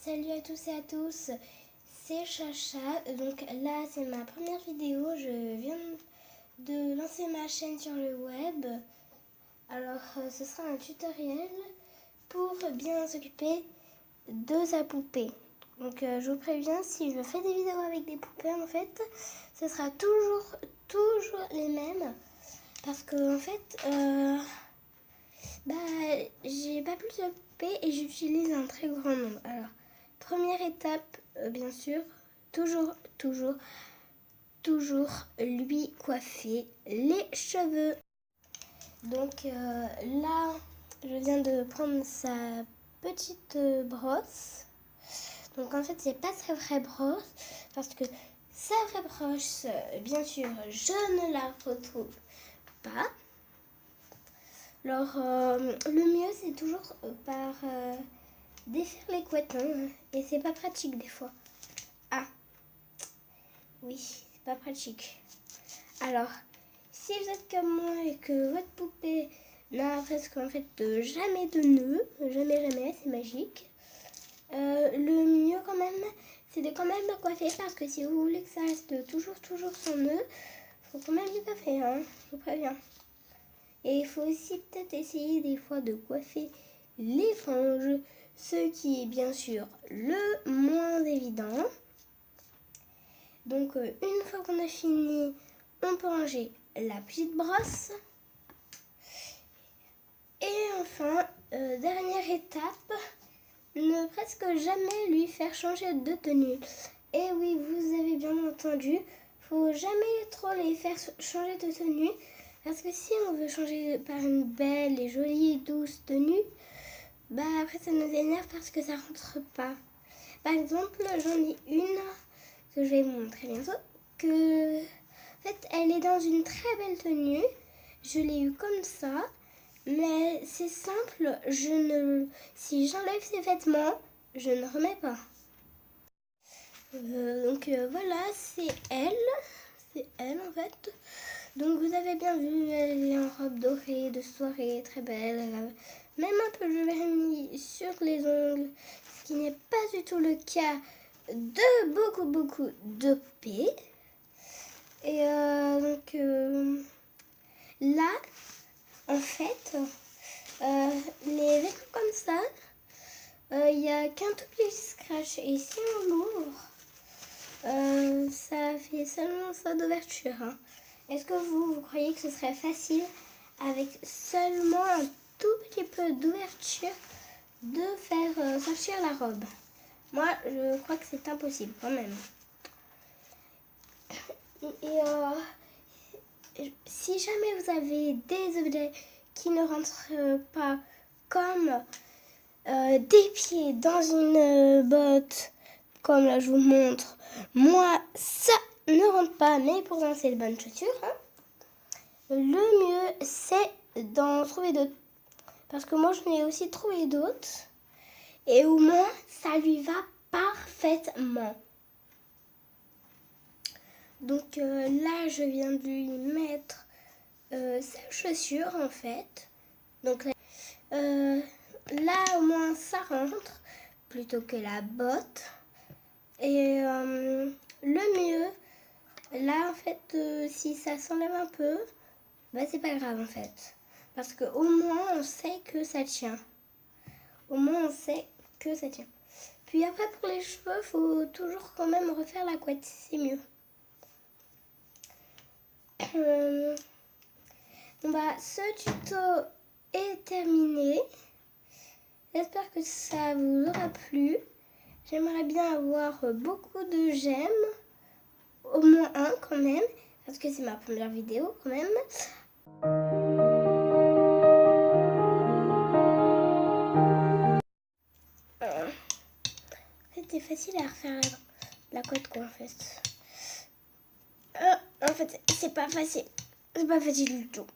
Salut à tous et à tous, c'est Chacha. Donc là c'est ma première vidéo, je viens de lancer ma chaîne sur le web. Alors ce sera un tutoriel pour bien s'occuper de sa poupée. Donc je vous préviens, si je fais des vidéos avec des poupées en fait, ce sera toujours les mêmes. Parce que en fait, j'ai pas plus de poupées et j'utilise un très grand nombre. Alors, première étape, bien sûr, toujours lui coiffer les cheveux. Donc là, je viens de prendre sa petite brosse. Donc en fait, c'est pas sa vraie brosse parce que sa vraie brosse, bien sûr, je ne la retrouve pas. Alors, le mieux, c'est toujours par défaire les couettes, hein, et c'est pas pratique des fois. Ah, oui, c'est pas pratique. Alors, si vous êtes comme moi et que votre poupée n'a presque en fait jamais de nœud, jamais, c'est magique, le mieux quand même, c'est de quand même la coiffer parce que si vous voulez que ça reste toujours sans nœud, il faut quand même le coiffer, hein, je vous préviens. Et il faut aussi peut-être essayer des fois de coiffer les franges, ce qui est bien sûr le moins évident. Donc une fois qu'on a fini, on peut ranger la petite brosse. Et enfin, dernière étape, ne presque jamais lui faire changer de tenue. Et oui, vous avez bien entendu, faut jamais trop les faire changer de tenue. Parce que si on veut changer par une belle et jolie et douce tenue, après ça nous énerve parce que ça rentre pas. Par exemple, j'en ai une que je vais vous montrer bientôt, que en fait elle est dans une très belle tenue. Je l'ai eu comme ça, mais c'est simple, si j'enlève ses vêtements, je ne remets pas. Donc voilà, c'est elle en fait. Donc vous avez bien vu, elle est en robe dorée de soirée, très belle. Elle a même un peu de vernis sur les ongles, ce qui n'est pas du tout le cas de beaucoup de poupées. Et donc là, en fait, les vêtements comme ça, il n'y a qu'un tout petit scratch. Et si on l'ouvre, ça fait seulement ça d'ouverture, hein. Est-ce que vous croyez que ce serait facile avec seulement un tout petit peu d'ouverture de faire sortir la robe? Moi, je crois que c'est impossible quand même. Et si jamais vous avez des objets qui ne rentrent pas, comme des pieds dans une botte, comme là je vous montre, moi ça ne rentre pas, mais pourtant c'est de bonnes chaussures, hein. Le mieux c'est d'en trouver d'autres, parce que moi j'en ai aussi trouvé d'autres et au moins ça lui va parfaitement. Donc là je viens de lui mettre sa chaussure en fait. Donc là au moins ça rentre plutôt que la botte. Et le mieux, là en fait, si ça s'enlève un peu, c'est pas grave en fait. Parce qu'au moins on sait que ça tient. Au moins on sait que ça tient. Puis après pour les cheveux, faut toujours quand même refaire la couette, c'est mieux. Ce tuto est terminé. J'espère que ça vous aura plu. J'aimerais bien avoir beaucoup de j'aime, au moins un quand même, parce que c'est ma première vidéo quand même. C'était facile à refaire la couette quoi en fait. En fait c'est pas facile du tout.